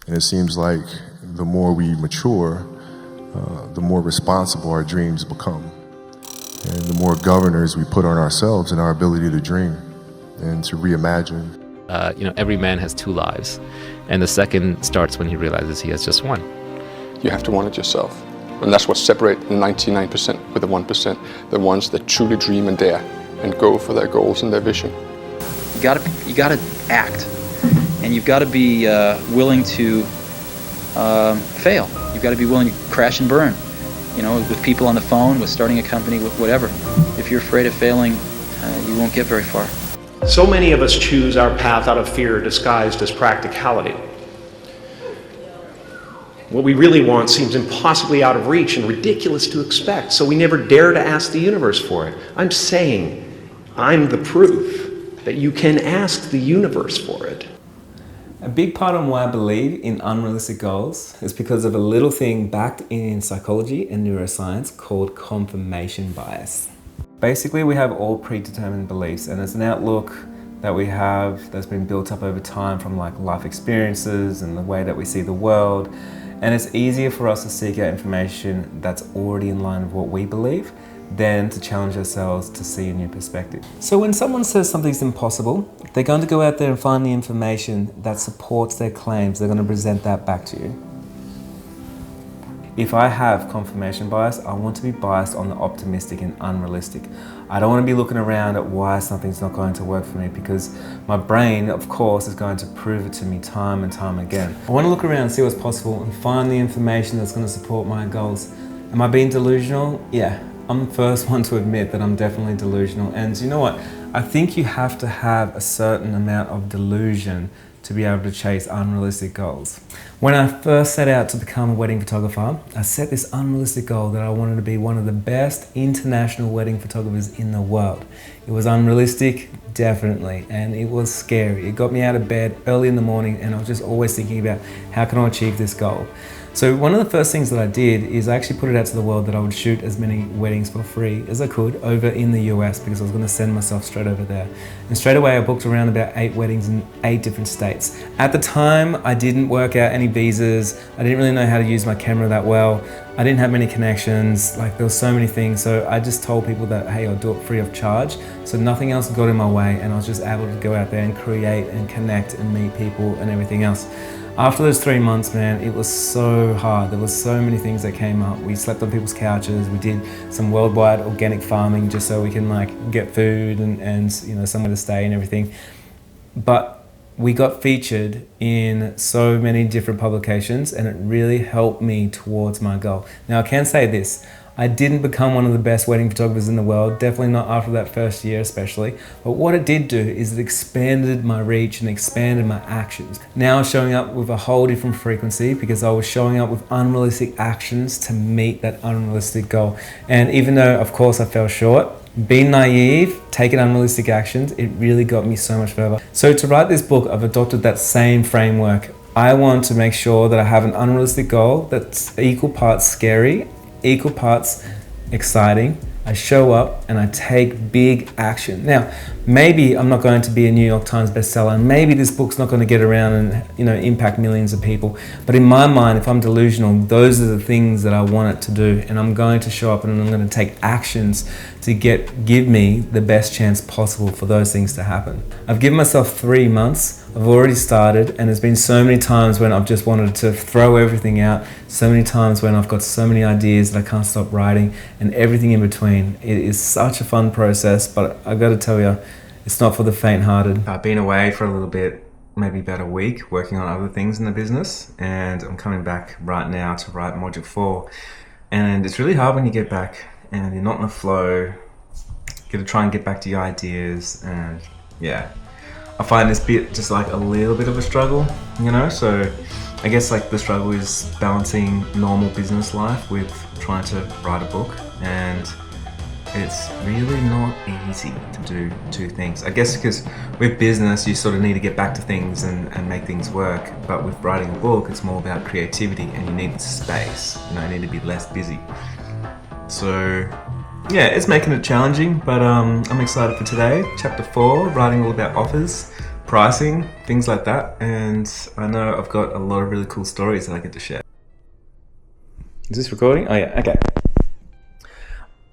And it seems like the more we mature, the more responsible our dreams become. And the more governors we put on ourselves and our ability to dream and to reimagine. Every man has two lives, and the second starts when he realizes he has just one. You have to want it yourself. And that's what separates the 99% with the 1%, the ones that truly dream and dare and go for their goals and their vision. You gotta act, and you've got to be willing to fail. You've got to be willing to crash and burn. With people on the phone, with starting a company, with whatever. If you're afraid of failing, you won't get very far. So many of us choose our path out of fear disguised as practicality. What we really want seems impossibly out of reach and ridiculous to expect, so we never dare to ask the universe for it. I'm saying, I'm the proof that you can ask the universe for it. A big part of why I believe in unrealistic goals is because of a little thing backed in psychology and neuroscience called confirmation bias. Basically, we have all predetermined beliefs, and it's an outlook that we have that's been built up over time from life experiences and the way that we see the world. And it's easier for us to seek out information that's already in line with what we believe than to challenge ourselves to see a new perspective. So when someone says something's impossible, they're going to go out there and find the information that supports their claims. They're going to present that back to you. If I have confirmation bias, I want to be biased on the optimistic and unrealistic. I don't want to be looking around at why something's not going to work for me, because my brain, of course, is going to prove it to me time and time again. I want to look around, see what's possible, and find the information that's going to support my goals. Am I being delusional? Yeah, I'm the first one to admit that I'm definitely delusional. And you know what? I think you have to have a certain amount of delusion to be able to chase unrealistic goals. When I first set out to become a wedding photographer, I set this unrealistic goal that I wanted to be one of the best international wedding photographers in the world. It was unrealistic, definitely, and it was scary. It got me out of bed early in the morning, and I was just always thinking about how can I achieve this goal. So one of the first things that I did is I actually put it out to the world that I would shoot as many weddings for free as I could over in the US, because I was going to send myself straight over there. And straight away I booked around about 8 weddings in 8 different states. At the time, I didn't work out any visas. I didn't really know how to use my camera that well. I didn't have many connections. There were so many things. So I just told people that, hey, I'll do it free of charge. So nothing else got in my way, and I was just able to go out there and create and connect and meet people and everything else. After those 3 months, man, it was so hard. There were so many things that came up. We slept on people's couches. We did some worldwide organic farming just so we can get food and somewhere to stay and everything. But we got featured in so many different publications, and it really helped me towards my goal. Now, I can say this. I didn't become one of the best wedding photographers in the world, definitely not after that first year especially, but what it did do is it expanded my reach and expanded my actions. Now I was showing up with a whole different frequency because I was showing up with unrealistic actions to meet that unrealistic goal. And even though, of course, I fell short, being naive, taking unrealistic actions, it really got me so much further. So to write this book, I've adopted that same framework. I want to make sure that I have an unrealistic goal that's equal parts scary, equal parts exciting. I show up and I take big action. Now, maybe I'm not going to be a New York Times bestseller, and maybe this book's not going to get around and impact millions of people. But in my mind, if I'm delusional, those are the things that I want it to do, and I'm going to show up and I'm going to take actions to give me the best chance possible for those things to happen. I've given myself 3 months. I've already started, and there's been so many times when I've just wanted to throw everything out, so many times when I've got so many ideas that I can't stop writing, and everything in between. It is such a fun process, but I got to tell you, it's not for the faint-hearted. I've been away for a little bit, maybe about a week, working on other things in the business, and I'm coming back right now to write Module 4. And it's really hard when you get back and you're not in the flow. You got to try and get back to your ideas, and yeah. I find this bit just a little bit of a struggle, so I guess the struggle is balancing normal business life with trying to write a book, and it's really not easy to do 2 things. I guess because with business you sort of need to get back to things and make things work, but with writing a book it's more about creativity, and you need space, you need to be less busy. So yeah, it's making it challenging, but I'm excited for today. Chapter 4, writing all about offers, pricing, things like that. And I know I've got a lot of really cool stories that I get to share. Is this recording? Oh yeah, okay.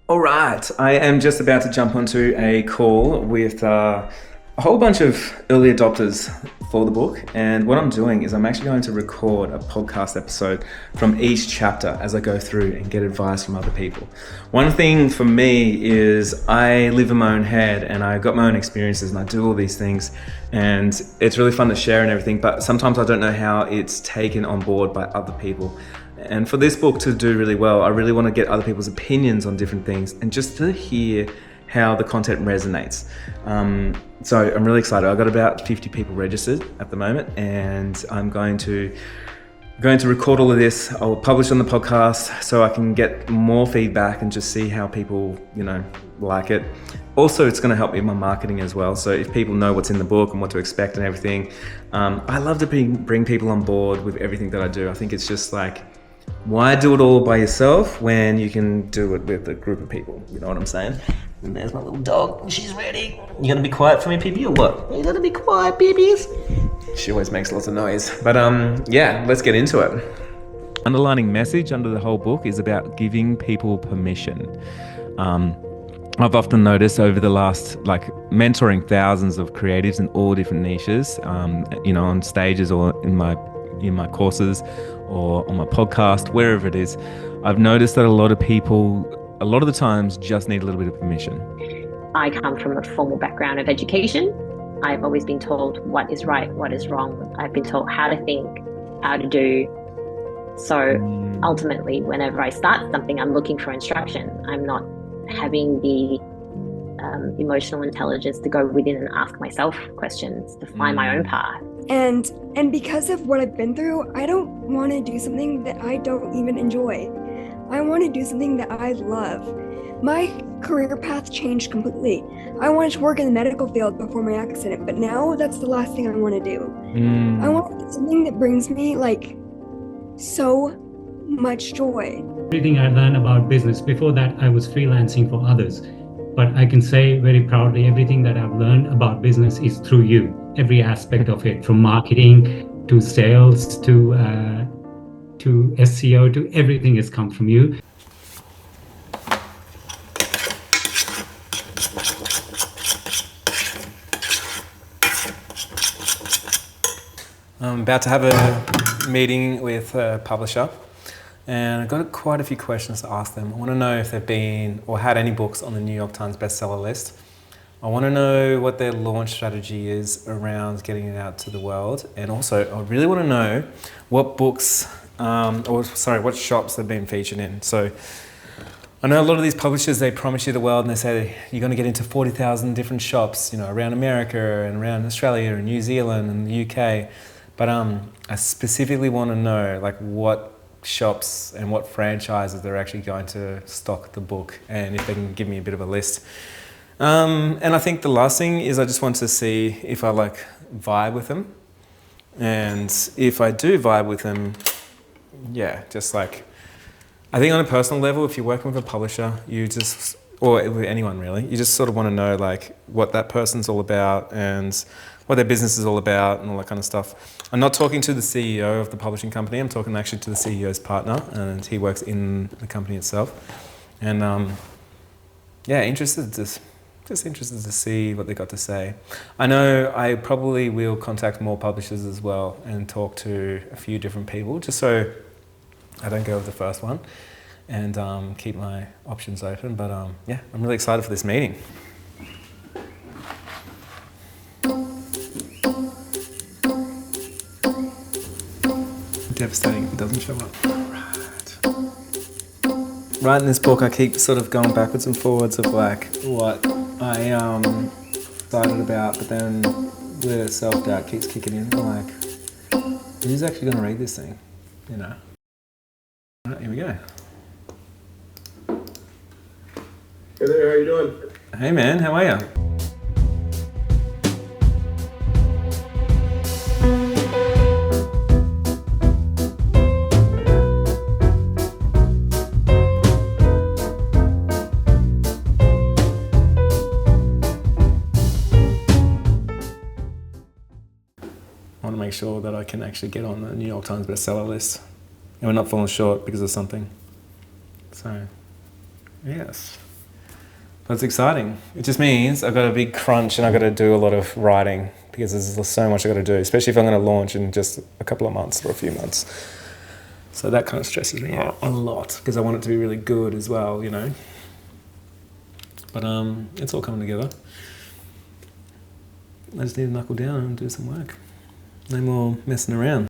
All right, I am just about to jump onto a call with a whole bunch of early adopters for the book, and what I'm doing is I'm actually going to record a podcast episode from each chapter as I go through and get advice from other people. One thing for me is I live in my own head and I got my own experiences and I do all these things, and it's really fun to share and everything, but sometimes I don't know how it's taken on board by other people. And for this book to do really well, I really want to get other people's opinions on different things and just to hear how the content resonates. So I'm really excited. I've got about 50 people registered at the moment, and I'm going to record all of this. I'll publish on the podcast so I can get more feedback and just see how people, like it. Also, it's going to help me in my marketing as well. So if people know what's in the book and what to expect and everything, I love to bring people on board with everything that I do. I think it's just like, why do it all by yourself when you can do it with a group of people? You know what I'm saying? And there's my little dog. She's ready. You gonna be quiet for me, Pippi, or what? You gonna be quiet, Pippies? She always makes lots of noise. But yeah, let's get into it. Underlining message under the whole book is about giving people permission. I've often noticed over the last, mentoring thousands of creatives in all different niches, on stages or in my courses or on my podcast, wherever it is, I've noticed that a lot of people, a lot of the times, just need a little bit of permission. I come from a formal background of education. I've always been told what is right, what is wrong. I've been told how to think, how to do. So ultimately, whenever I start something, I'm looking for instruction. I'm not having the emotional intelligence to go within and ask myself questions to find my own path. And because of what I've been through, I don't want to do something that I don't even enjoy. I want to do something that I love. My career path changed completely. I wanted to work in the medical field before my accident, but now that's the last thing I want to do. I want to do something that brings me so much joy. Everything I learned about business, before that I was freelancing for others. But I can say very proudly, everything that I've learned about business is through you. Every aspect of it, from marketing to sales to SEO to everything has come from you. I'm about to have a meeting with a publisher, and I've got quite a few questions to ask them. I want to know if they've been or had any books on the New York Times bestseller list. I want to know what their launch strategy is around getting it out to the world, and also I really want to know what books, what shops they've been featured in. So I know a lot of these publishers, they promise you the world and they say you're going to get into 40,000 different shops, around America and around Australia and New Zealand and the UK. But I specifically want to know what shops and what franchises they're actually going to stock the book, and if they can give me a bit of a list. And I think the last thing is I just want to see if I vibe with them, and if I do vibe with them, I think on a personal level, if you're working with a publisher, or with anyone really, you just sort of want to know what that person's all about and what their business is all about and all that kind of stuff. I'm not talking to the CEO of the publishing company, I'm talking actually to the CEO's partner, and he works in the company itself. And interested to see what they got to say. I know I probably will contact more publishers as well and talk to a few different people, just so I don't go with the first one, and keep my options open. But I'm really excited for this meeting. Devastating if it doesn't show up. Right in this book, I keep sort of going backwards and forwards of what I excited about, but then the self-doubt keeps kicking in. I'm who's actually going to read this thing? Right, here we go. Hey there, how you doing? Hey man, how are you? make sure that I can actually get on the New York Times bestseller list. And we're not falling short because of something. So, yes. But it's exciting. It just means I've got a big crunch and I've got to do a lot of writing because there's so much I've got to do, especially if I'm going to launch in just a couple of months or a few months. So that kind of stresses me out a lot because I want it to be really good as well, you know. But it's all coming together. I just need to knuckle down and do some work. No more messing around.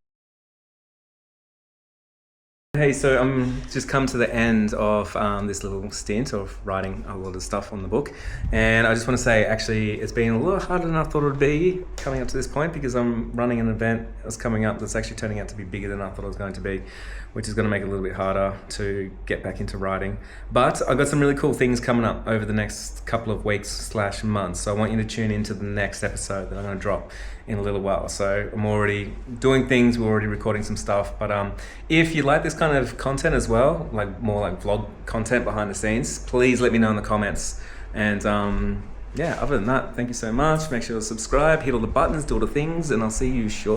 Hey, so I'm just come to the end of this little stint of writing a lot of stuff on the book, and I just want to say actually it's been a lot harder than I thought it would be coming up to this point because I'm running an event that's coming up that's actually turning out to be bigger than I thought it was going to be, which is going to make it a little bit harder to get back into writing. But I've got some really cool things coming up over the next couple of weeks/months, so I want you to tune into the next episode that I'm going to drop in a little while. So I'm already doing things, we're already recording some stuff, but if you like this kind of content as well, like more like vlog content behind the scenes, please let me know in the comments. And yeah, other than that, thank you so much. Make sure to subscribe, hit all the buttons, do all the things, and I'll see you shortly.